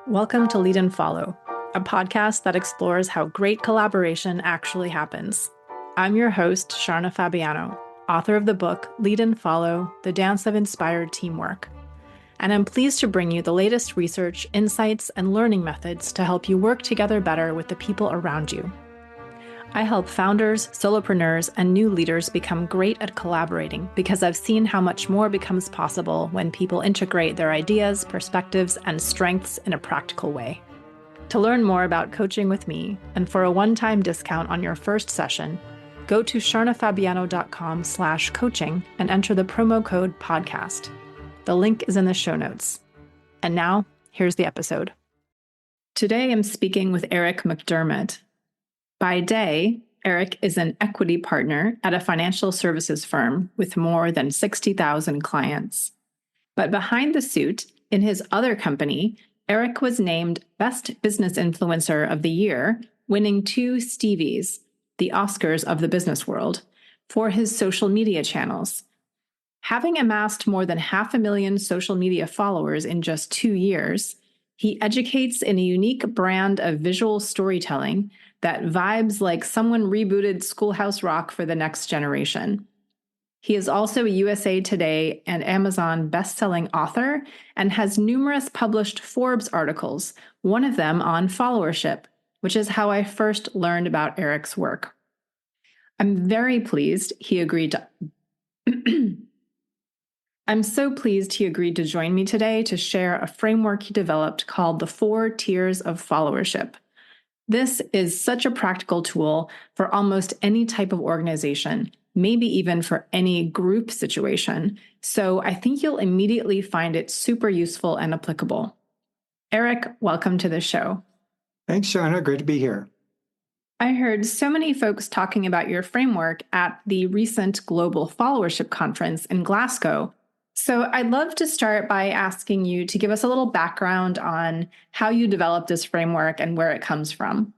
Welcome to Lead and Follow, a podcast that explores how great collaboration actually happens. I'm your host, Sharna Fabiano, author of the book Lead and Follow, The Dance of Inspired Teamwork. And I'm pleased to bring you the latest research, insights, and learning methods to help you work together better with the people around you. I help founders, solopreneurs, and new leaders become great at collaborating because I've seen how much more becomes possible when people integrate their ideas, perspectives, and strengths in a practical way. To learn more about coaching with me and for a one-time discount on your first session, go to sharnafabiano.com/coaching and enter the promo code podcast. The link is in the show notes. And now, here's the episode. Today, I'm speaking with Eric McDermott. By day, Eric is an equity partner at a financial services firm with more than 60,000 clients. But behind the suit, in his other company, Eric was named Best Business Influencer of the Year, winning 2 Stevies, the Oscars of the business world, for his social media channels. Having amassed more than 500,000 social media followers in just 2 years, he educates in a unique brand of visual storytelling that vibes like someone rebooted Schoolhouse Rock for the next generation. He is also a USA Today and Amazon best-selling author and has numerous published Forbes articles, one of them on followership, which is how I first learned about Eric's work. I'm very pleased he agreed to I'm so pleased he agreed to join me today to share a framework he developed called the 4 Tiers of Followership. This is such a practical tool for almost any type of organization, maybe even for any group situation. So I think you'll immediately find it super useful and applicable. Eric, welcome to the show. Thanks, Sharna. Great to be here. I heard so many folks talking about your framework at the recent Global Followership Conference in Glasgow. So I'd love to start by asking you to give us a little background on how you developed this framework and where it comes from.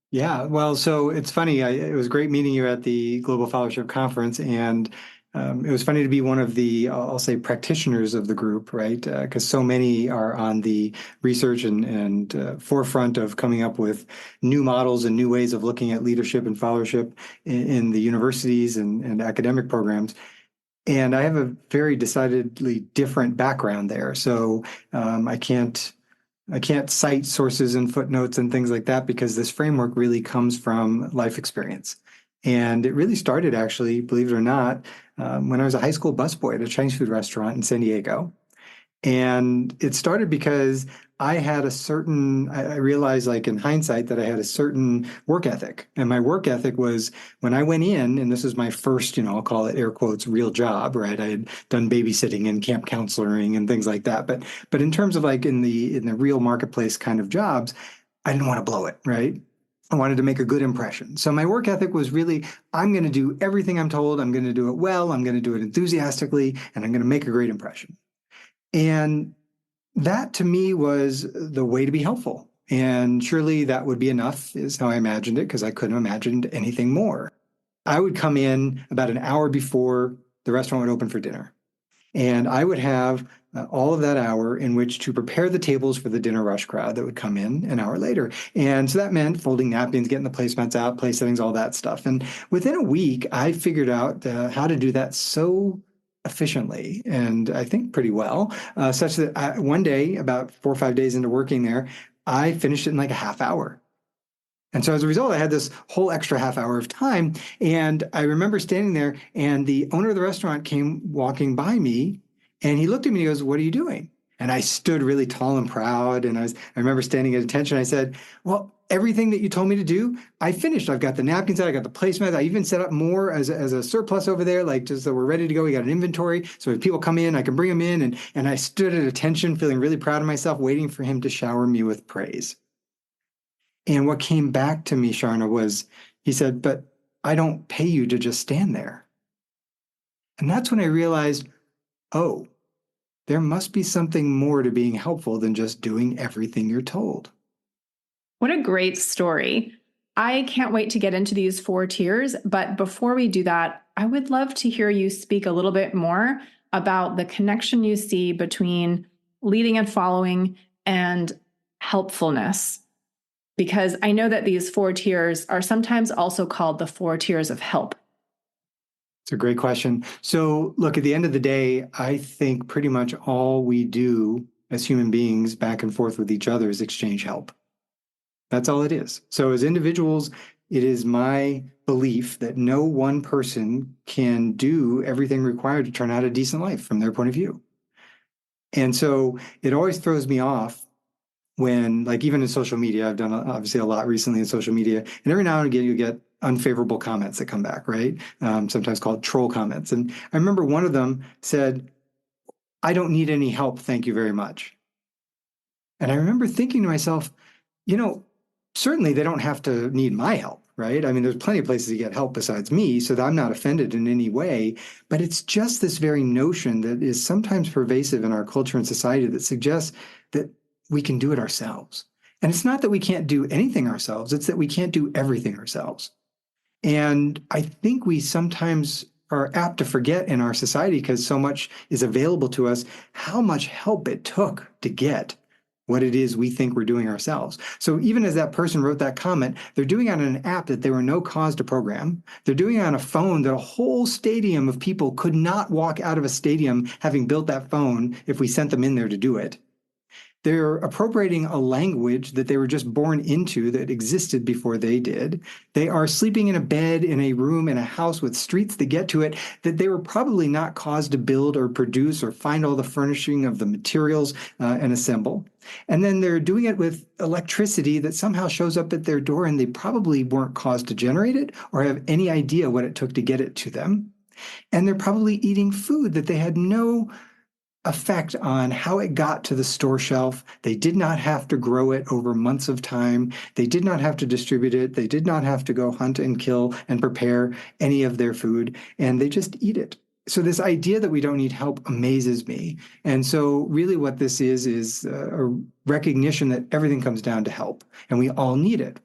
Yeah, well, so it's funny. It was great meeting you at the Global Followership Conference, and it was funny to be one of the, I'll say, practitioners of the group, right? Because so many are on the research and forefront of coming up with new models and new ways of looking at leadership and followership in the universities and academic programs. And I have a very decidedly different background there. So I can't cite sources and footnotes and things like that because this framework really comes from life experience. And it really started, actually, believe it or not, when I was a high school busboy at a Chinese food restaurant in San Diego. And it started because I had I realized, like in hindsight, that I had a certain work ethic. And my work ethic was when I went in, and this is my first, I'll call it air quotes, real job, right? I had done babysitting and camp counseling and things like that. But in terms of like in the real marketplace kind of jobs, I didn't want to blow it, right? I wanted to make a good impression. So my work ethic was really, I'm going to do everything I'm told. I'm going to do it well. I'm going to do it enthusiastically, and I'm going to make a great impression. And that to me was the way to be helpful. And surely that would be enough, is how I imagined it, because I couldn't have imagined anything more. I would come in about an hour before the restaurant would open for dinner. And I would have all of that hour in which to prepare the tables for the dinner rush crowd that would come in an hour later. And so that meant folding napkins, getting the placemats out, place settings, all that stuff. And within a week, I figured out how to do that so efficiently, and I think pretty well, such that one day, about 4 or 5 days into working there, I finished it in like a half hour. And so as a result, I had this whole extra half hour of time. And I remember standing there, and the owner of the restaurant came walking by me, and he looked at me and he goes, "What are you doing?" And I stood really tall and proud. And I remember standing at attention. I said, "Well, everything that you told me to do, I finished. I've got the napkins out. I got the placemats. I even set up more as a surplus over there, like just so we're ready to go. We got an inventory. So if people come in, I can bring them in." And I stood at attention, feeling really proud of myself, waiting for him to shower me with praise. And what came back to me, Sharna, was he said, "But I don't pay you to just stand there." And that's when I realized, oh, there must be something more to being helpful than just doing everything you're told. What a great story. I can't wait to get into these 4 tiers, but before we do that, I would love to hear you speak a little bit more about the connection you see between leading and following and helpfulness? Because I know that these 4 tiers are sometimes also called the 4 tiers of help. It's a great question. So look, at the end of the day, I think pretty much all we do as human beings back and forth with each other is exchange help. That's all it is. So as individuals, it is my belief that no one person can do everything required to turn out a decent life from their point of view. And so it always throws me off when, like, even in social media, I've done obviously a lot recently in social media, and every now and again you get unfavorable comments that come back, right? Sometimes called troll comments. And I remember one of them said, "I don't need any help, thank you very much." And I remember thinking to myself, certainly they don't have to need my help, right? I mean, there's plenty of places to get help besides me, so that I'm not offended in any way. But it's just this very notion that is sometimes pervasive in our culture and society that suggests that we can do it ourselves. And it's not that we can't do anything ourselves, it's that we can't do everything ourselves. And I think we sometimes are apt to forget in our society, because so much is available to us, how much help it took to get what it is we think we're doing ourselves. So even as that person wrote that comment, they're doing it on an app that they were no cause to program. They're doing it on a phone that a whole stadium of people could not walk out of a stadium having built that phone if we sent them in there to do it. They're appropriating a language that they were just born into that existed before they did. They are sleeping in a bed, in a room, in a house with streets that get to it that they were probably not caused to build or produce or find all the furnishing of the materials and assemble. And then they're doing it with electricity that somehow shows up at their door, and they probably weren't caused to generate it or have any idea what it took to get it to them. And they're probably eating food that they had no effect on how it got to the store shelf. They did not have to grow it over months of time. They did not have to distribute it. They did not have to go hunt and kill and prepare any of their food, and they just eat it. So this idea that we don't need help amazes me. And so really what this is a recognition that everything comes down to help, and we all need it.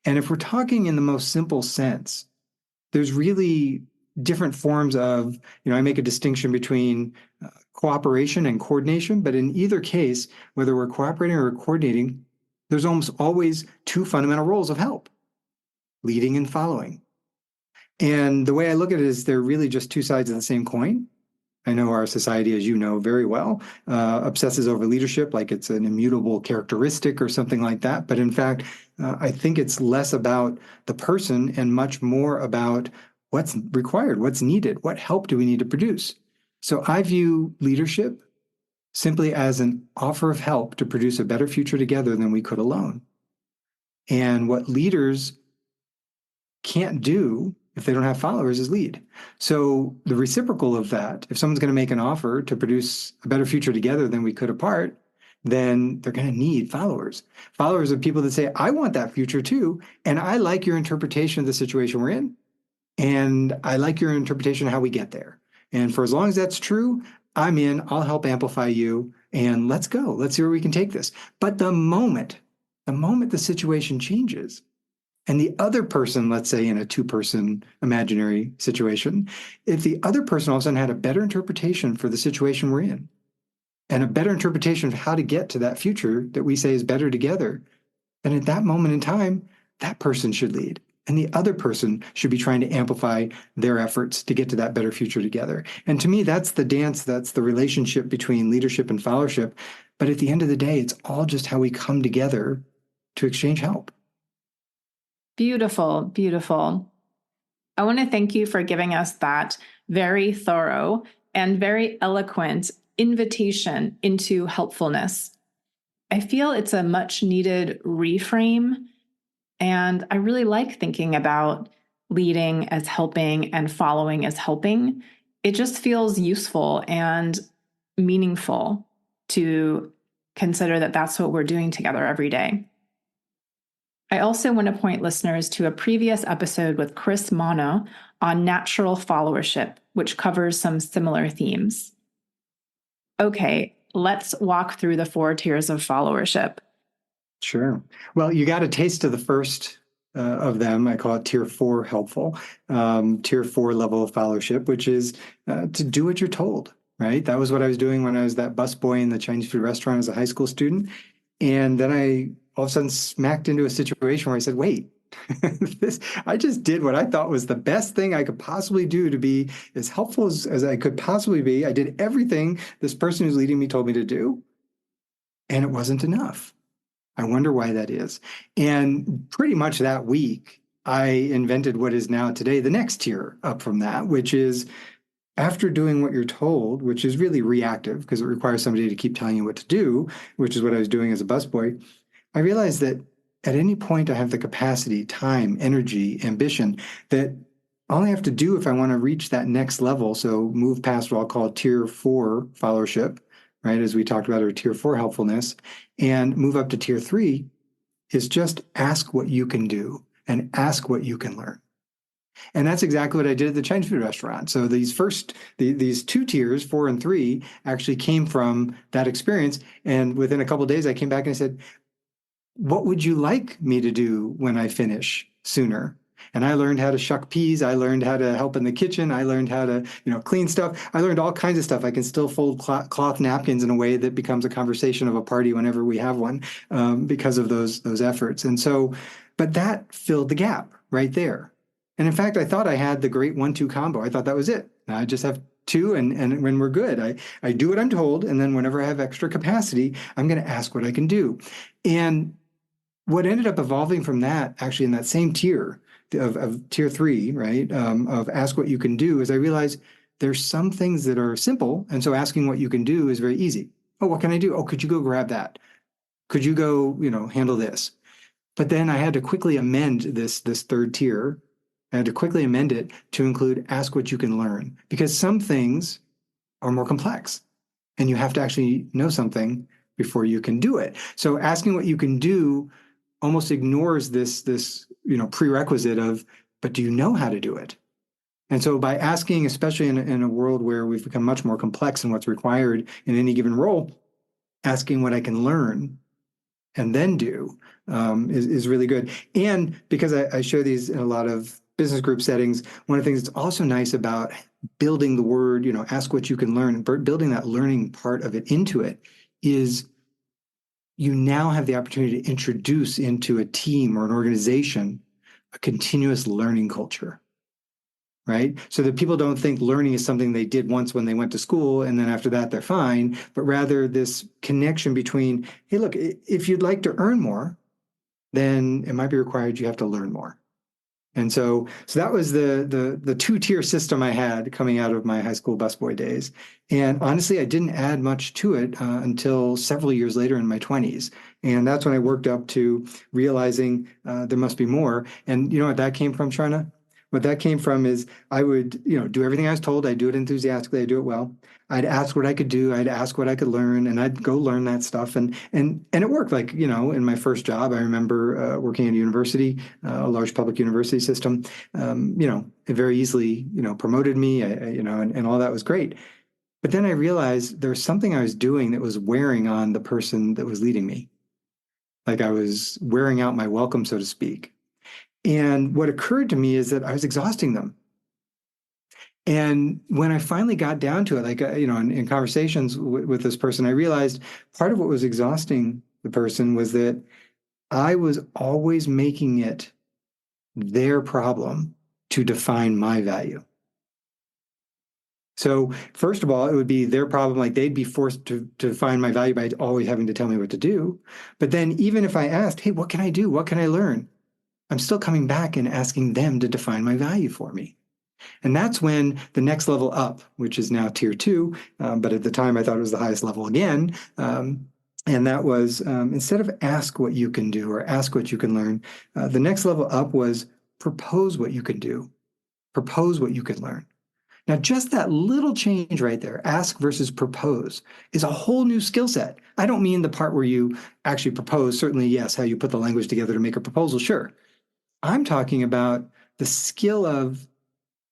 And if we're talking in the most simple sense, there's really different forms of, I make a distinction between cooperation and coordination, but in either case, whether we're cooperating or coordinating, there's almost always 2 fundamental roles of help: leading and following. And the way I look at it is they're really just 2 sides of the same coin. I know our society, as you know very well, obsesses over leadership like it's an immutable characteristic or something like that. But in fact, I think it's less about the person and much more about what's required, what's needed, what help do we need to produce. So I view leadership simply as an offer of help to produce a better future together than we could alone. And what leaders can't do if they don't have followers is lead. So the reciprocal of that, if someone's going to make an offer to produce a better future together than we could apart, then they're going to need followers. Followers are people that say, I want that future too, and I like your interpretation of the situation we're in, and I like your interpretation of how we get there. And for as long as that's true, I'm in, I'll help amplify you, and let's go. Let's see where we can take this. But the moment the situation changes, and the other person, let's say in a 2-person imaginary situation, if the other person all of a sudden had a better interpretation for the situation we're in, and a better interpretation of how to get to that future that we say is better together, then at that moment in time, that person should lead. And the other person should be trying to amplify their efforts to get to that better future together. And to me, that's the dance, that's the relationship between leadership and followership. But at the end of the day, it's all just how we come together to exchange help. Beautiful, beautiful. I want to thank you for giving us that very thorough and very eloquent invitation into helpfulness. I feel it's a much needed reframe, and I really like thinking about leading as helping and following as helping. It just feels useful and meaningful to consider that that's what we're doing together every day. I also want to point listeners to a previous episode with Chris Monö on natural followership, which covers some similar themes. Okay, let's walk through the 4 tiers of followership. Sure. Well, you got a taste of the first of them. I call it tier 4 helpful, tier 4 level of followership, which is to do what you're told, right? That was what I was doing when I was that busboy in the Chinese food restaurant as a high school student. And then I all of a sudden smacked into a situation where I said, wait, I just did what I thought was the best thing I could possibly do to be as helpful as I could possibly be. I did everything this person who's leading me told me to do, and it wasn't enough. I wonder why that is. And pretty much that week, I invented what is now today the next tier up from that, which is after doing what you're told, which is really reactive because it requires somebody to keep telling you what to do, which is what I was doing as a busboy. I realized that at any point I have the capacity, time, energy, ambition that all I have to do if I want to reach that next level, so move past what I'll call tier 4 followership, right, as we talked about, or tier 4 helpfulness, and move up to tier 3, is just ask what you can do and ask what you can learn. And that's exactly what I did at the Chinese food restaurant. So these 2 tiers, 4 and 3, actually came from that experience. And within a couple of days, I came back and I said, what would you like me to do when I finish sooner? And I learned how to shuck peas. I learned how to help in the kitchen. I learned how to, clean stuff. I learned all kinds of stuff. I can still fold cloth napkins in a way that becomes a conversation of a party whenever we have one, because of those efforts. And so, but that filled the gap right there. And in fact, I thought I had the great 1-2 combo. I thought that was it. I just have 2, and when we're good, I do what I'm told, and then whenever I have extra capacity, I'm going to ask what I can do. And what ended up evolving from that, actually in that same tier of tier 3, right, of ask what you can do, is I realized there's some things that are simple, and so asking what you can do is very easy. Oh, what can I do? Oh, could you go grab that? Could you go, handle this? But then I had to quickly amend this third tier. I had to quickly amend it to include ask what you can learn, because some things are more complex, and you have to actually know something before you can do it. So asking what you can do almost ignores this prerequisite of, but do you know how to do it? And so by asking, especially in a world where we've become much more complex in what's required in any given role, asking what I can learn and then do is really good. And because I show these in a lot of business group settings, one of the things that's also nice about building the word, ask what you can learn, and building that learning part of it into it is you now have the opportunity to introduce into a team or an organization a continuous learning culture, right? So that people don't think learning is something they did once when they went to school, and then after that, they're fine, but rather this connection between, hey, look, if you'd like to earn more, then it might be required you have to learn more. And so that was the 2-tier system I had coming out of my high school busboy days. And honestly, I didn't add much to it until several years later in my 20s. And that's when I worked up to realizing there must be more. And you know what that came from, Sharna? What that came from is I would, do everything I was told. I'd do it enthusiastically. I'd do it well. I'd ask what I could do. I'd ask what I could learn, and I'd go learn that stuff. And it worked. Like, in my first job, I remember working at a university, a large public university system. It very easily, promoted me, and all that was great. But then I realized there was something I was doing that was wearing on the person that was leading me. Like I was wearing out my welcome, so to speak. And what occurred to me is that I was exhausting them. And when I finally got down to it, like, in conversations with this person, I realized part of what was exhausting the person was that I was always making it their problem to define my value. So first of all, it would be their problem. Like they'd be forced to define my value by always having to tell me what to do. But then even if I asked, hey, what can I do? What can I learn? I'm still coming back and asking them to define my value for me. And that's when the next level up, which is now tier 2, but at the time I thought it was the highest level again. And that was instead of ask what you can do or ask what you can learn, the next level up was propose what you can do, propose what you can learn. Now, just that little change right there, ask versus propose, is a whole new skill set. I don't mean the part where you actually propose. Certainly, yes, how you put the language together to make a proposal, sure. I'm talking about the skill of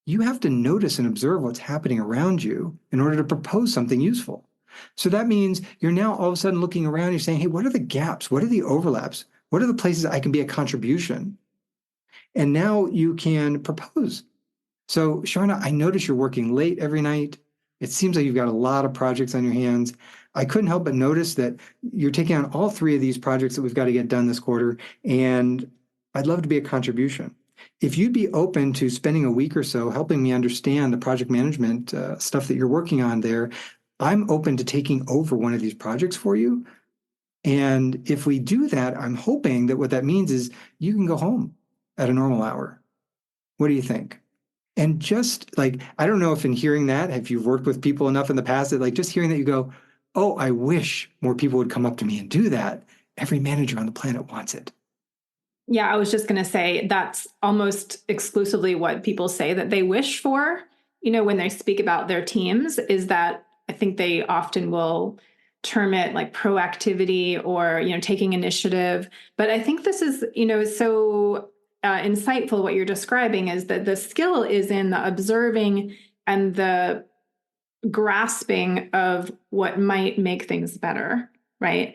you have to notice and observe what's happening around you in order to propose something useful. So that means you're now all of a sudden looking around, you're saying, hey, what are the gaps? What are the overlaps? What are the places I can be a contribution? And now you can propose. So, Sharna, I notice you're working late every night. It seems like you've got a lot of projects on your hands. I couldn't help but notice that you're taking on all three of these projects that we've got to get done this quarter, and I'd love to be a contribution. If you'd be open to spending a week or so helping me understand the project management stuff that you're working on there, I'm open to taking over one of these projects for you. And if we do that, I'm hoping that what that means is you can go home at a normal hour. What do you think? And just like, I don't know if in hearing that, if you've worked with people enough in the past that like just hearing that you go, oh, I wish more people would come up to me and do that. Every manager on the planet wants it. Yeah, I was just going to say that's almost exclusively what people say that they wish for, when they speak about their teams, is that I think they often will term it like proactivity or, taking initiative. But I think this is, so insightful. What you're describing is that the skill is in the observing and the grasping of what might make things better, right?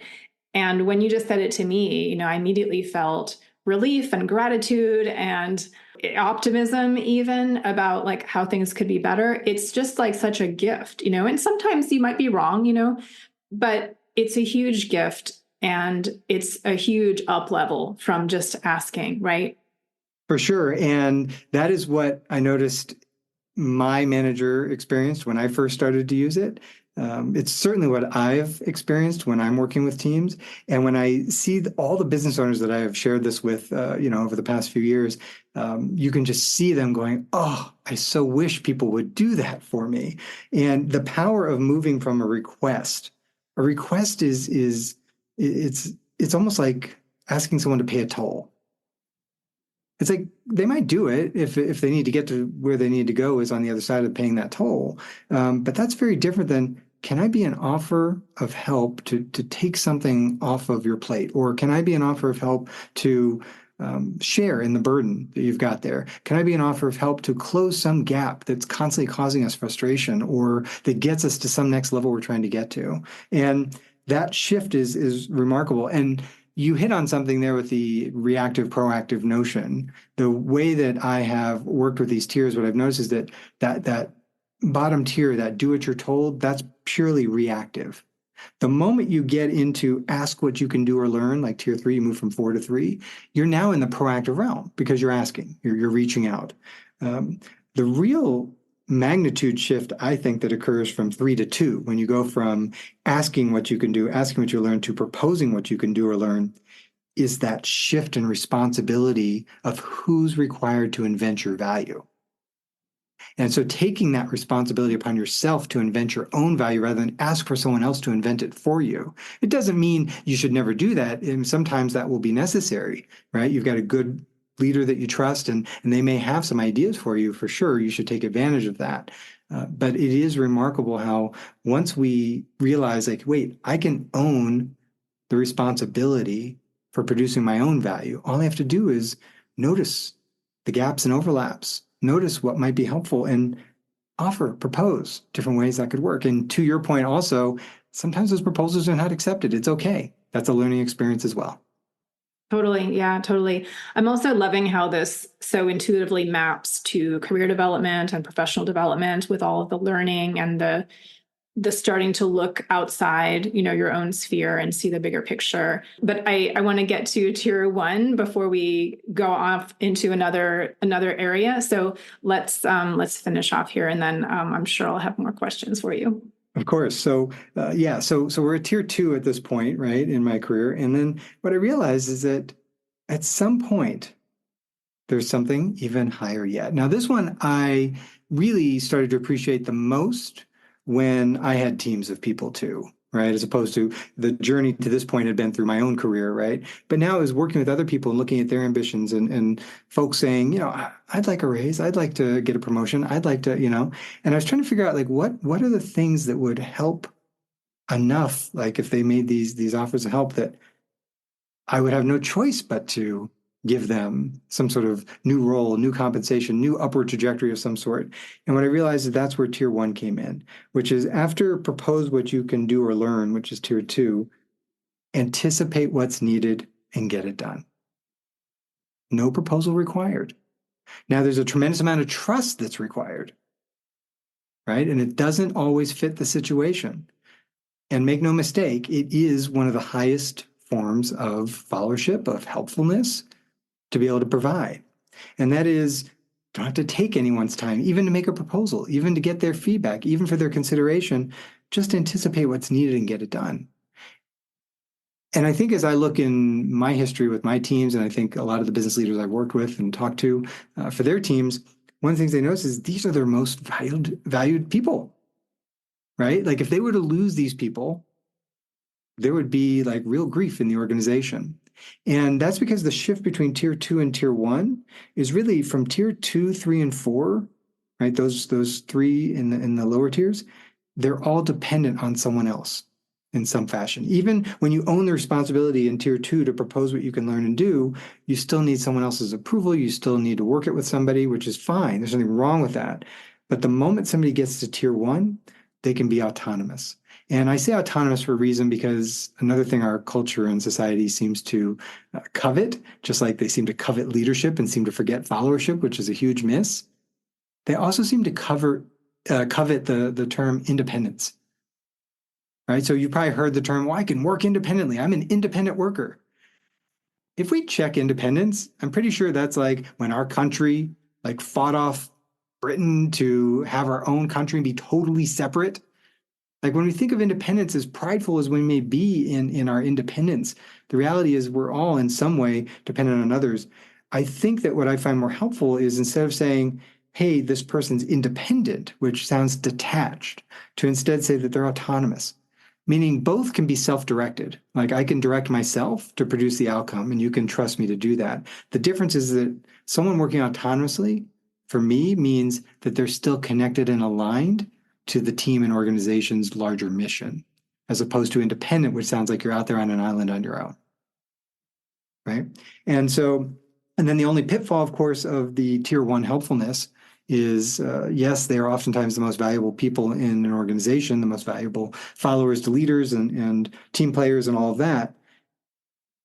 And when you just said it to me, I immediately felt relief and gratitude and optimism even about like how things could be better. It's just like such a gift, and sometimes you might be wrong, but it's a huge gift and it's a huge up level from just asking, right? For sure. And that is what I noticed my manager experienced when I first started to use it. It's certainly what I've experienced when I'm working with teams. And when I see all the business owners that I have shared this with, over the past few years, you can just see them going, oh, I so wish people would do that for me. And the power of moving from a request is it's almost like asking someone to pay a toll. It's like they might do it if they need to get to where they need to go is on the other side of paying that toll. But that's very different than, can I be an offer of help to take something off of your plate? Or can I be an offer of help to share in the burden that you've got there? Can I be an offer of help to close some gap that's constantly causing us frustration or that gets us to some next level we're trying to get to? And that shift is remarkable. And you hit on something there with the reactive proactive notion. The way that I have worked with these tiers, what I've noticed is that bottom tier, that do what you're told, that's purely reactive. The moment you get into ask what you can do or learn, like tier 3, you move from 4 to 3, you're now in the proactive realm because you're asking, you're reaching out. The real magnitude shift, I think, that occurs from 3 to 2, when you go from asking what you can do, asking what you learn, to proposing what you can do or learn, is that shift in responsibility of who's required to invent your value. And so taking that responsibility upon yourself to invent your own value rather than ask for someone else to invent it for you. It doesn't mean you should never do that. And sometimes that will be necessary, right? You've got a good leader that you trust, and they may have some ideas for you. For sure, you should take advantage of that. But it is remarkable how once we realize, like, wait, I can own the responsibility for producing my own value. All I have to do is notice the gaps and overlaps, notice what might be helpful, and propose different ways that could work. And to your point also, sometimes those proposals are not accepted. It's okay. That's a learning experience as well. Totally. Yeah, totally. I'm also loving how this so intuitively maps to career development and professional development with all of the learning and the starting to look outside, your own sphere and see the bigger picture. But I want to get to tier 1 before we go off into another area. So let's finish off here, and then I'm sure I'll have more questions for you. Of course. So so we're at tier 2 at this point, right, in my career. And then what I realized is that at some point, there's something even higher yet. Now, this one I really started to appreciate the most when I had teams of people too, right? As opposed to the journey to this point had been through my own career, right? But now I was working with other people and looking at their ambitions and folks saying, I'd like a raise. I'd like to get a promotion. I'd like to, and I was trying to figure out like, what are the things that would help enough, like if they made these offers of help, that I would have no choice but to give them some sort of new role, new compensation, new upward trajectory of some sort. And what I realized is that's where tier 1 came in, which is after propose what you can do or learn, which is tier 2, anticipate what's needed and get it done. No proposal required. Now, there's a tremendous amount of trust that's required. right? And it doesn't always fit the situation. And make no mistake, it is one of the highest forms of followership, of helpfulness to be able to provide. And that is, don't have to take anyone's time, even to make a proposal, even to get their feedback, even for their consideration, just anticipate what's needed and get it done. And I think as I look in my history with my teams, and I think a lot of the business leaders I've worked with and talked to for their teams, one of the things they notice is these are their most valued people, right? Like if they were to lose these people, there would be like real grief in the organization. And that's because the shift between tier 2 and tier 1 is really from tier 2, 3, and 4, right? Those three in the lower tiers, they're all dependent on someone else in some fashion. Even when you own the responsibility in tier 2 to propose what you can learn and do, you still need someone else's approval. You still need to work it with somebody, which is fine. There's nothing wrong with that. But the moment somebody gets to tier 1, they can be autonomous. And I say autonomous for a reason because another thing our culture and society seems to covet, just like they seem to covet leadership and seem to forget followership, which is a huge miss, they also seem to covet the term independence. Right? So you probably heard the term, well, I can work independently. I'm an independent worker. If we check independence, I'm pretty sure that's like when our country like fought off Britain to have our own country and be totally separate. Like when we think of independence, as prideful as we may be in our independence, the reality is we're all in some way dependent on others. I think that what I find more helpful is instead of saying, hey, this person's independent, which sounds detached, to instead say that they're autonomous, meaning both can be self-directed. Like I can direct myself to produce the outcome and you can trust me to do that. The difference is that someone working autonomously, for me, means that they're still connected and aligned to the team and organization's larger mission, as opposed to independent, which sounds like you're out there on an island on your own, right? And then the only pitfall, of course, of the tier 1 helpfulness is, yes, they are oftentimes the most valuable people in an organization, the most valuable followers to leaders and team players and all of that.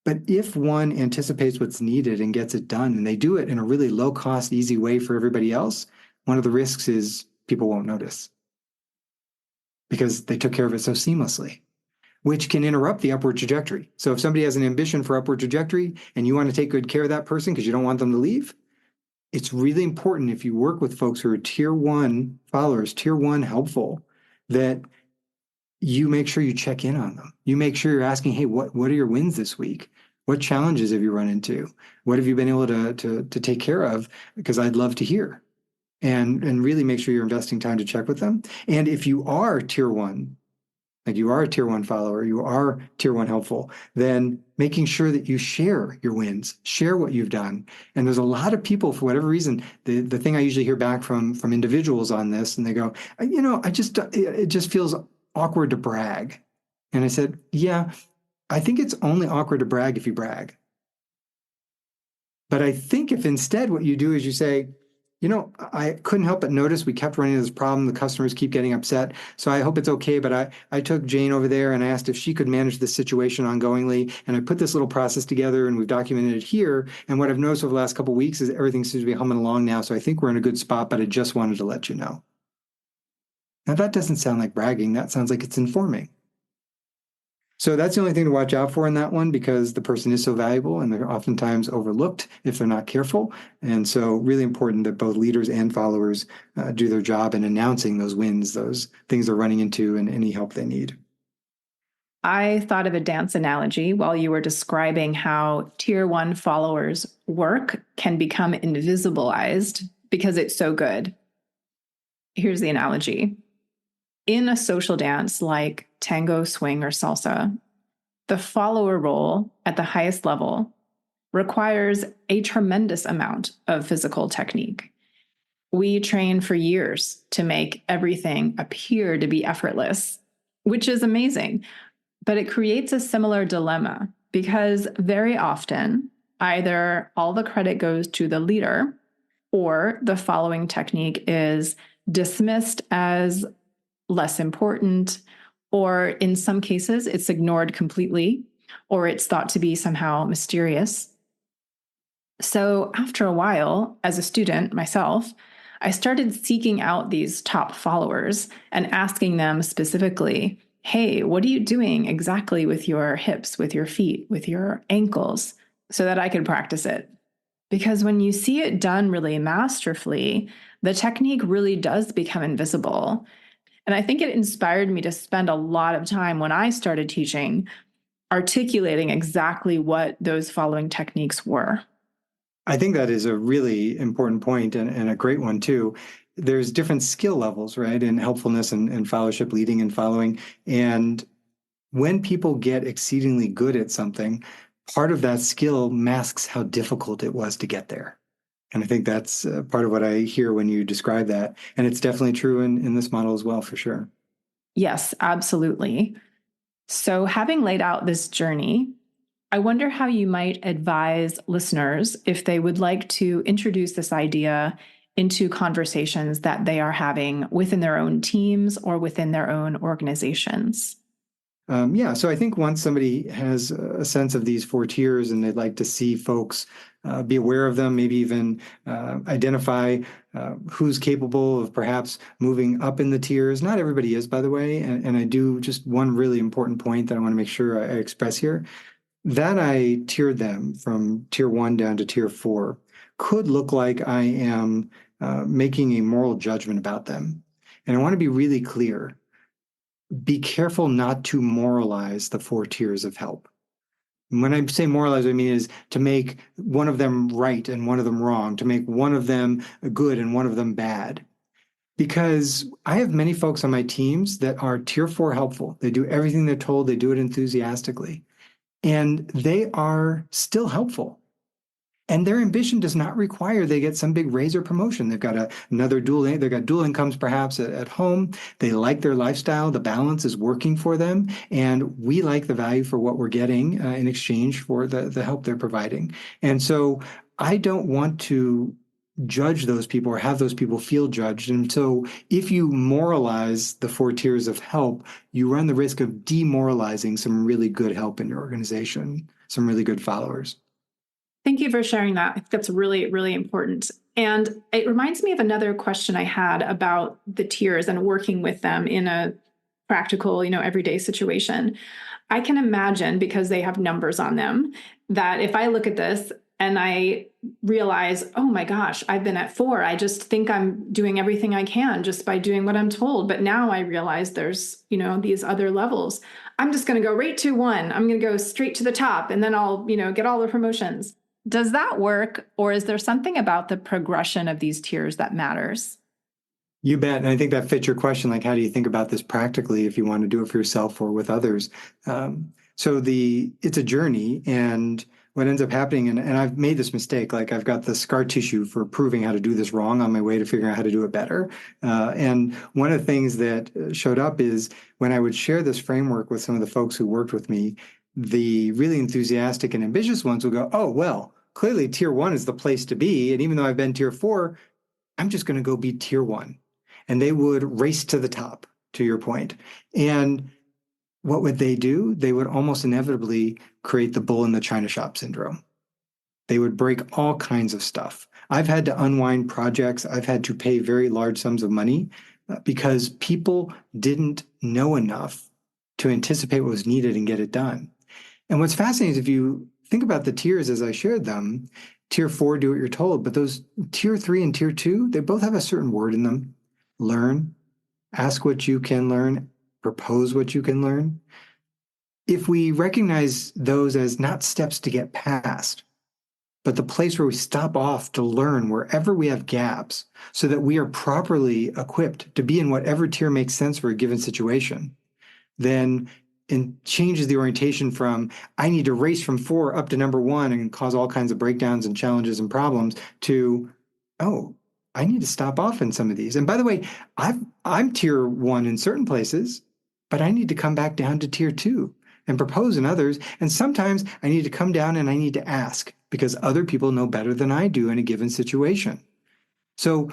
But if one anticipates what's needed and gets it done, and they do it in a really low cost, easy way for everybody else, one of the risks is people won't notice, because they took care of it so seamlessly, which can interrupt the upward trajectory. So if somebody has an ambition for upward trajectory and you want to take good care of that person because you don't want them to leave, it's really important if you work with folks who are tier 1 followers, tier 1 helpful, that you make sure you check in on them. You make sure you're asking, hey, what are your wins this week? What challenges have you run into? What have you been able to take care of? Because I'd love to hear. And really make sure you're investing time to check with them. And if you are tier 1, like you are a tier 1 follower, you are tier 1 helpful, then making sure that you share your wins, share what you've done. And there's a lot of people, for whatever reason, the thing I usually hear back from individuals on this, and they go, it just feels awkward to brag. And I said, yeah, I think it's only awkward to brag if you brag. But I think if instead what you do is you say, I couldn't help but notice we kept running into this problem. The customers keep getting upset. So I hope it's okay. But I took Jane over there and I asked if she could manage this situation ongoingly. And I put this little process together and we've documented it here. And what I've noticed over the last couple of weeks is everything seems to be humming along now. So I think we're in a good spot, but I just wanted to let you know. Now that doesn't sound like bragging. That sounds like it's informing. So that's the only thing to watch out for in that one, because the person is so valuable and they're oftentimes overlooked if they're not careful. And so really important that both leaders and followers do their job in announcing those wins, those things they're running into, and any help they need. I thought of a dance analogy while you were describing how tier 1 followers' work can become invisibilized because it's so good. Here's the analogy. In a social dance like tango, swing, or salsa, the follower role at the highest level requires a tremendous amount of physical technique. We train for years to make everything appear to be effortless, which is amazing. But it creates a similar dilemma because very often, either all the credit goes to the leader or the following technique is dismissed as less important, or in some cases, it's ignored completely, or it's thought to be somehow mysterious. So after a while, as a student myself, I started seeking out these top followers and asking them specifically, hey, what are you doing exactly with your hips, with your feet, with your ankles, so that I could practice it? Because when you see it done really masterfully, the technique really does become invisible. And I think it inspired me to spend a lot of time when I started teaching articulating exactly what those following techniques were. I think that is a really important point and a great one too. There's different skill levels, right, in helpfulness and followership, leading and following. And when people get exceedingly good at something, part of that skill masks how difficult it was to get there. And I think that's part of what I hear when you describe that. And it's definitely true in this model as well, for sure. Yes, absolutely. So, having laid out this journey, I wonder how you might advise listeners if they would like to introduce this idea into conversations that they are having within their own teams or within their own organizations. So I think once somebody has a sense of these four tiers and they'd like to see folks be aware of them, maybe even identify who's capable of perhaps moving up in the tiers. Not everybody is, by the way. And I do just one really important point that I want to make sure I express here. That I tiered them from tier 1 down to tier 4 could look like I am making a moral judgment about them. And I want to be really clear. Be careful not to moralize the four tiers of help. And when I say moralize, what I mean is to make one of them right and one of them wrong, to make one of them good and one of them bad. Because I have many folks on my teams that are tier 4 helpful. They do everything they're told, they do it enthusiastically, and they are still helpful. And their ambition does not require they get some big raise or promotion. They've got they've got dual incomes perhaps at home. They like their lifestyle. The balance is working for them. And we like the value for what we're getting in exchange for the help they're providing. And so I don't want to judge those people or have those people feel judged. And so if you moralize the four tiers of help, you run the risk of demoralizing some really good help in your organization, some really good followers. Thank you for sharing that. I think that's really, really important. And it reminds me of another question I had about the tiers and working with them in a practical, everyday situation. I can imagine, because they have numbers on them, that if I look at this and I realize, oh my gosh, I've been at 4. I just think I'm doing everything I can just by doing what I'm told. But now I realize there's, these other levels. I'm just going to go right to 1. I'm going to go straight to the top, and then I'll, get all the promotions. Does that work, or is there something about the progression of these tiers that matters? You bet. And I think that fits your question. Like, how do you think about this practically if you want to do it for yourself or with others? It's a journey. And what ends up happening, and I've made this mistake, like I've got the scar tissue for proving how to do this wrong on my way to figuring out how to do it better. And one of the things that showed up is when I would share this framework with some of the folks who worked with me, the really enthusiastic and ambitious ones will go, oh, well, clearly tier 1 is the place to be. And even though I've been tier 4, I'm just going to go be tier 1. And they would race to the top, to your point. And what would they do? They would almost inevitably create the bull in the china shop syndrome. They would break all kinds of stuff. I've had to unwind projects. I've had to pay very large sums of money because people didn't know enough to anticipate what was needed and get it done. And what's fascinating is if you think about the tiers as I shared them, tier 4, do what you're told, but those tier 3 and tier 2, they both have a certain word in them. Learn, ask what you can learn, propose what you can learn. If we recognize those as not steps to get past, but the place where we stop off to learn wherever we have gaps so that we are properly equipped to be in whatever tier makes sense for a given situation, then it changes the orientation from I need to race from 4 up to number 1 and cause all kinds of breakdowns and challenges and problems to, oh, I need to stop off in some of these. And by the way, I'm tier 1 in certain places, but I need to come back down to tier 2 and propose in others. And sometimes I need to come down and I need to ask because other people know better than I do in a given situation. So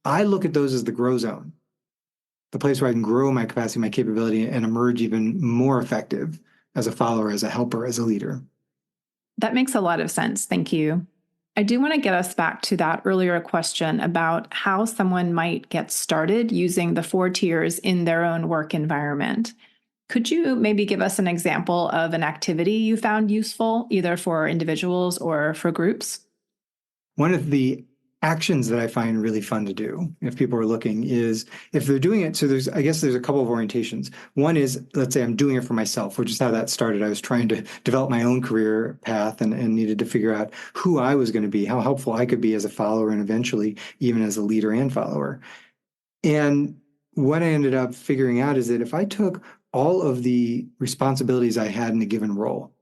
I look at those as the grow zone, the place where I can grow my capacity, my capability, and emerge even more effective as a follower, as a helper, as a leader. That makes a lot of sense. Thank you. I do want to get us back to that earlier question about how someone might get started using the 4 tiers in their own work environment. Could you maybe give us an example of an activity you found useful, either for individuals or for groups? One of the actions that I find really fun to do, if people are looking, is if they're doing it. So I guess there's a couple of orientations. One is, let's say I'm doing it for myself, which is how that started. I was trying to develop my own career path and needed to figure out who I was going to be, how helpful I could be as a follower, and eventually even as a leader and follower. And what I ended up figuring out is that if I took all of the responsibilities I had in a given role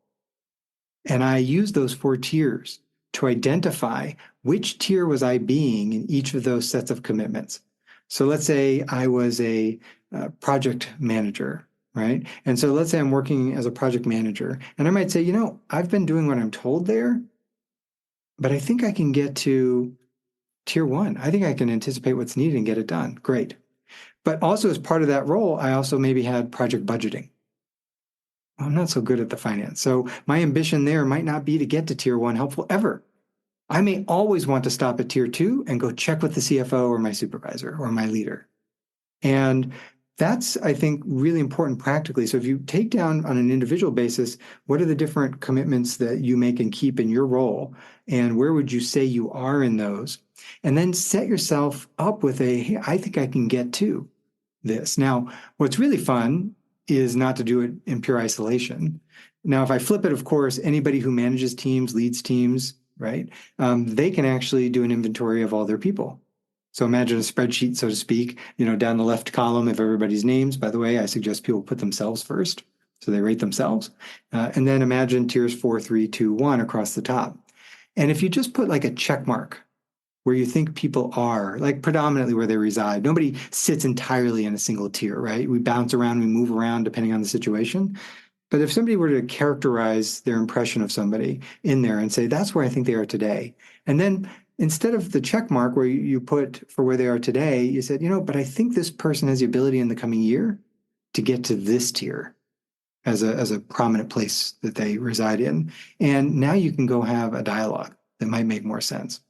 and I used those 4 tiers to identify which tier was I being in each of those sets of commitments. So let's say I was a project manager, right? And so let's say I'm working as a project manager, and I might say, I've been doing what I'm told there, but I think I can get to tier 1. I think I can anticipate what's needed and get it done. Great. But also as part of that role, I also maybe had project budgeting. I'm not so good at the finance. So my ambition there might not be to get to tier 1 helpful ever. I may always want to stop at tier 2 and go check with the CFO or my supervisor or my leader. And that's, I think, really important practically. So if you take down on an individual basis, what are the different commitments that you make and keep in your role? And where would you say you are in those? And then set yourself up with hey, I think I can get to this. Now, what's really fun is not to do it in pure isolation. Now, if I flip it, of course, anybody who manages teams, leads teams, right? They can actually do an inventory of all their people. So imagine a spreadsheet, so to speak, down the left column of everybody's names. By the way, I suggest people put themselves first, so they rate themselves. And then imagine tiers 4, 3, 2, 1 across the top. And if you just put like a check mark where you think people are, like predominantly where they reside, nobody sits entirely in a single tier, right? We bounce around, we move around depending on the situation. But if somebody were to characterize their impression of somebody in there and say, that's where I think they are today. And then instead of the check mark where you put for where they are today, you said, but I think this person has the ability in the coming year to get to this tier as a prominent place that they reside in. And now you can go have a dialogue that might make more sense,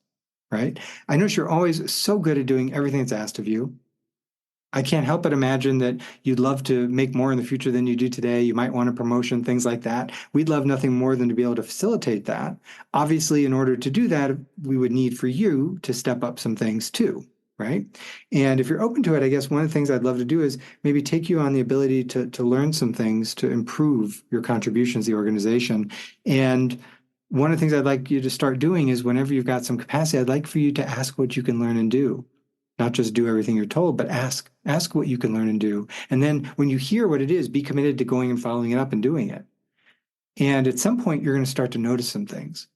right? I know you're always so good at doing everything that's asked of you. I can't help but imagine that you'd love to make more in the future than you do today. You might want a promotion, things like that. We'd love nothing more than to be able to facilitate that. Obviously, in order to do that, we would need for you to step up some things too, right? And if you're open to it, I guess one of the things I'd love to do is maybe take you on the ability to learn some things to improve your contributions to the organization. And one of the things I'd like you to start doing is whenever you've got some capacity, I'd like for you to ask what you can learn and do. Not just do everything you're told, but ask what you can learn and do. And then when you hear what it is, be committed to going and following it up and doing it. And at some point, you're going to start to notice some things.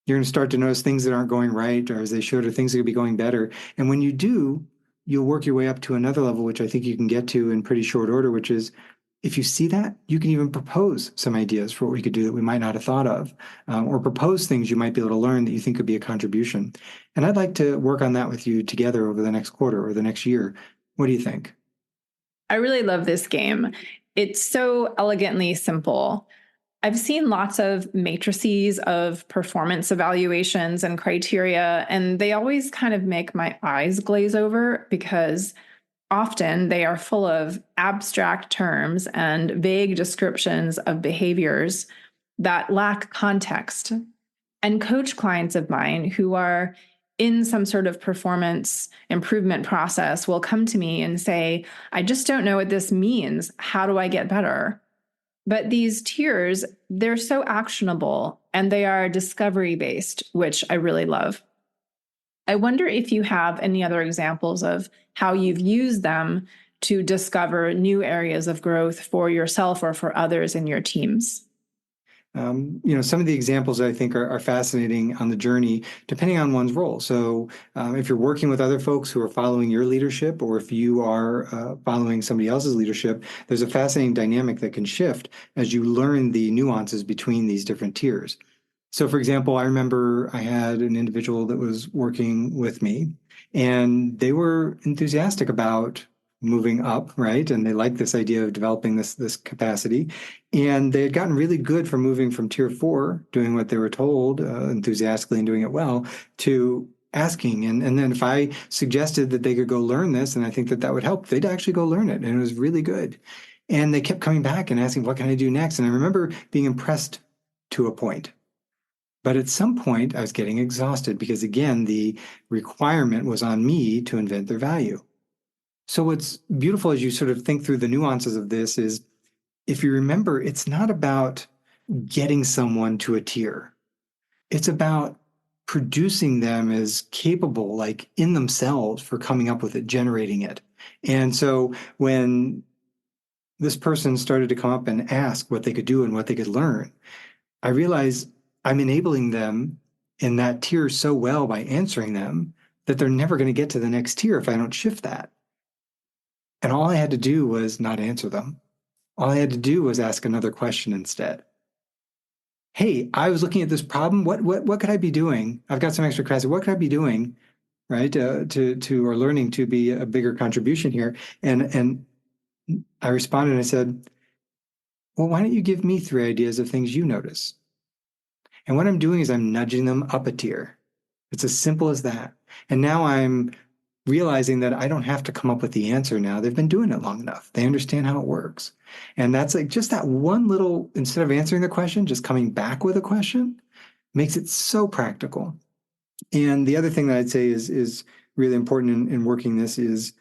You're going to start to notice things that aren't going right or as they should, or things that could be going better. And when you do, you'll work your way up to another level, which I think you can get to in pretty short order, which is if you see that, you can even propose some ideas for what we could do that we might not have thought of, or propose things you might be able to learn that you think could be a contribution. And I'd like to work on that with you together over the next quarter or the next year. What do you think? I really love this game. It's so elegantly simple. I've seen lots of matrices of performance evaluations and criteria, and they always kind of make my eyes glaze over because often they are full of abstract terms and vague descriptions of behaviors that lack context. And coach clients of mine who are in some sort of performance improvement process will come to me and say, I just don't know what this means. How do I get better? But these tiers, they're so actionable and they are discovery based, which I really love. I wonder if you have any other examples of how you've used them to discover new areas of growth for yourself or for others in your teams. Some of the examples I think are fascinating on the journey, depending on one's role. So if you're working with other folks who are following your leadership, or if you are following somebody else's leadership, there's a fascinating dynamic that can shift as you learn the nuances between these different tiers. So, for example, I remember I had an individual that was working with me, and they were enthusiastic about moving up, right? And they liked this idea of developing this capacity. And they had gotten really good from moving from tier 4, doing what they were told enthusiastically and doing it well, to asking. And then if I suggested that they could go learn this, and I think that that would help, they'd actually go learn it. And it was really good. And they kept coming back and asking, what can I do next? And I remember being impressed to a point. But at some point, I was getting exhausted because, again, the requirement was on me to invent their value. So what's beautiful as you sort of think through the nuances of this is, if you remember, it's not about getting someone to a tier. It's about producing them as capable, like in themselves, for coming up with it, generating it. And so when this person started to come up and ask what they could do and what they could learn, I realized I'm enabling them in that tier so well by answering them that they're never going to get to the next tier if I don't shift that. And all I had to do was not answer them. All I had to do was ask another question instead. Hey, I was looking at this problem. What could I be doing? I've got some extra capacity. What could I be doing, right, to or learning to be a bigger contribution here? And I responded and I said, well, why don't you give me 3 ideas of things you notice? And what I'm doing is I'm nudging them up a tier. It's as simple as that. And now I'm realizing that I don't have to come up with the answer now. They've been doing it long enough. They understand how it works. And that's like just that one little, instead of answering the question, just coming back with a question makes it so practical. And the other thing that I'd say is really important in working this is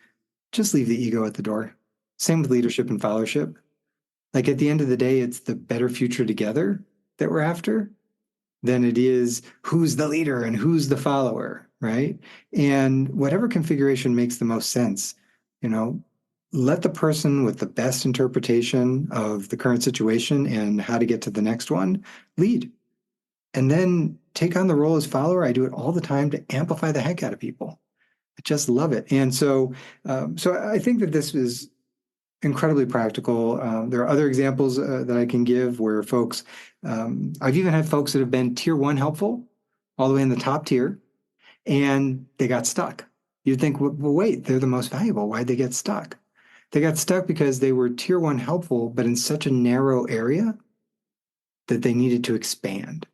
just leave the ego at the door. Same with leadership and followership. Like at the end of the day, it's the better future together that we're after than it is who's the leader and who's the follower, right? And whatever configuration makes the most sense, let the person with the best interpretation of the current situation and how to get to the next one lead. And then take on the role as follower. I do it all the time to amplify the heck out of people. I just love it. And so I think that this is incredibly practical. There are other examples that I can give where folks, I've even had folks that have been tier 1 helpful, all the way in the top tier, and they got stuck. You'd think, well, wait, they're the most valuable. Why'd they get stuck? They got stuck because they were tier 1 helpful, but in such a narrow area that they needed to expand.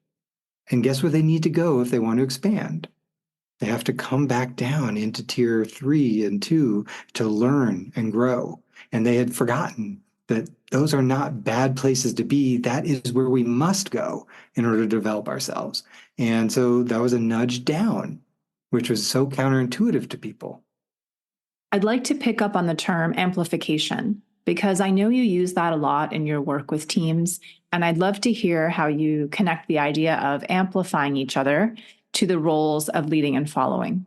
And guess where they need to go if they want to expand? They have to come back down into tier 3 and 2 to learn and grow. And they had forgotten that those are not bad places to be. That is where we must go in order to develop ourselves. And so that was a nudge down, which was so counterintuitive to people. I'd like to pick up on the term amplification, because I know you use that a lot in your work with teams. And I'd love to hear how you connect the idea of amplifying each other to the roles of leading and following.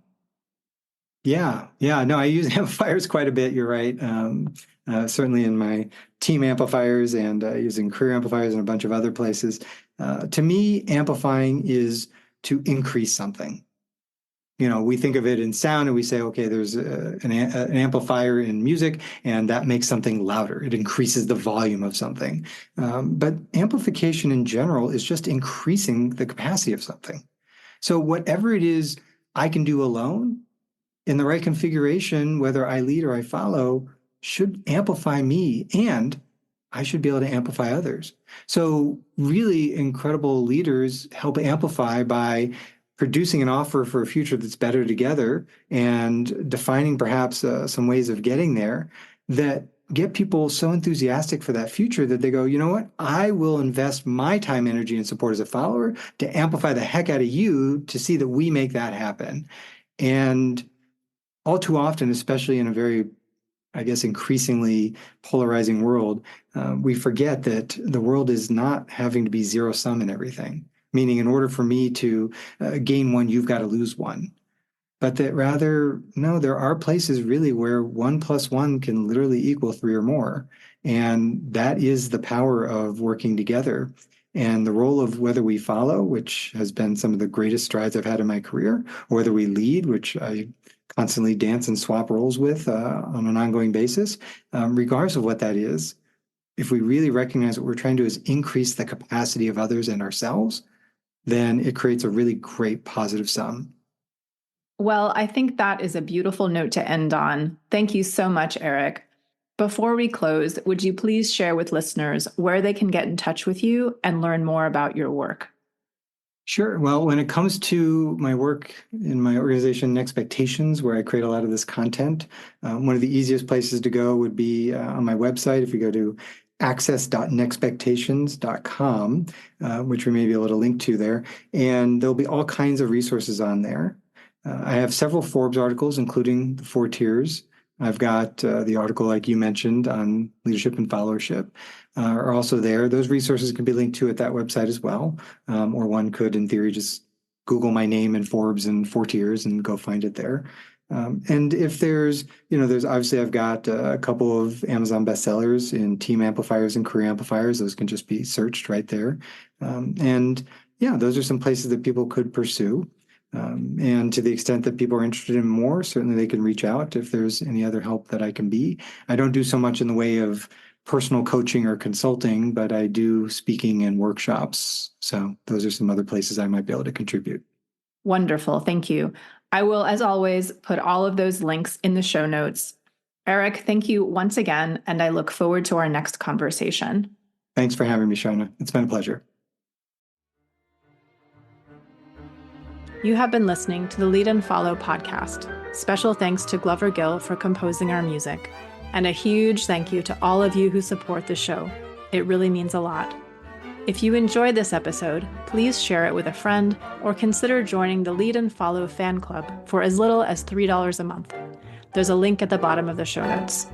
Yeah. No, I use amplifiers quite a bit. You're right. Certainly in my team amplifiers and using career amplifiers and a bunch of other places. To me, amplifying is to increase something. We think of it in sound and we say, okay, there's an amplifier in music and that makes something louder. It increases the volume of something. But amplification in general is just increasing the capacity of something. So whatever it is I can do alone, in the right configuration, whether I lead or I follow, should amplify me, and I should be able to amplify others. So really incredible leaders help amplify by producing an offer for a future that's better together and defining perhaps some ways of getting there that get people so enthusiastic for that future that they go, you know what, I will invest my time, energy, and support as a follower to amplify the heck out of you to see that we make that happen. And all too often, especially in a very, I guess, increasingly polarizing world, we forget that the world is not having to be zero sum in everything. Meaning, in order for me to gain one, you've got to lose one. But that rather, no, there are places really where 1 + 1 can literally equal 3 or more. And that is the power of working together. And the role of whether we follow, which has been some of the greatest strides I've had in my career, or whether we lead, which I constantly dance and swap roles with on an ongoing basis, regardless of what that is, if we really recognize what we're trying to do is increase the capacity of others and ourselves, then it creates a really great positive sum. Well, I think that is a beautiful note to end on. Thank you so much, Eric. Before we close, would you please share with listeners where they can get in touch with you and learn more about your work? Sure. Well, when it comes to my work in my organization, Expectations, where I create a lot of this content, one of the easiest places to go would be on my website. If you go to access.nexpectations.com, which we may be able to link to there, and there'll be all kinds of resources on there. I have several Forbes articles, including the 4 tiers. I've got the article, like you mentioned, on leadership and followership are also there. Those resources can be linked to at that website as well. Or one could, in theory, just Google my name and Forbes and 4 tiers and go find it there. And if there's obviously I've got a couple of Amazon bestsellers in team amplifiers and career amplifiers. Those can just be searched right there. And yeah, those are some places that people could pursue. And to the extent that people are interested in more, certainly they can reach out if there's any other help that I can be. I don't do so much in the way of personal coaching or consulting, but I do speaking and workshops. So those are some other places I might be able to contribute. Wonderful. Thank you. I will, as always, put all of those links in the show notes. Eric, thank you once again, and I look forward to our next conversation. Thanks for having me, Sharna. It's been a pleasure. You have been listening to the Lead and Follow podcast. Special thanks to Glover Gill for composing our music, and a huge thank you to all of you who support the show. It really means a lot. If you enjoyed this episode, please share it with a friend or consider joining the Lead and Follow fan club for as little as $3 a month. There's a link at the bottom of the show notes.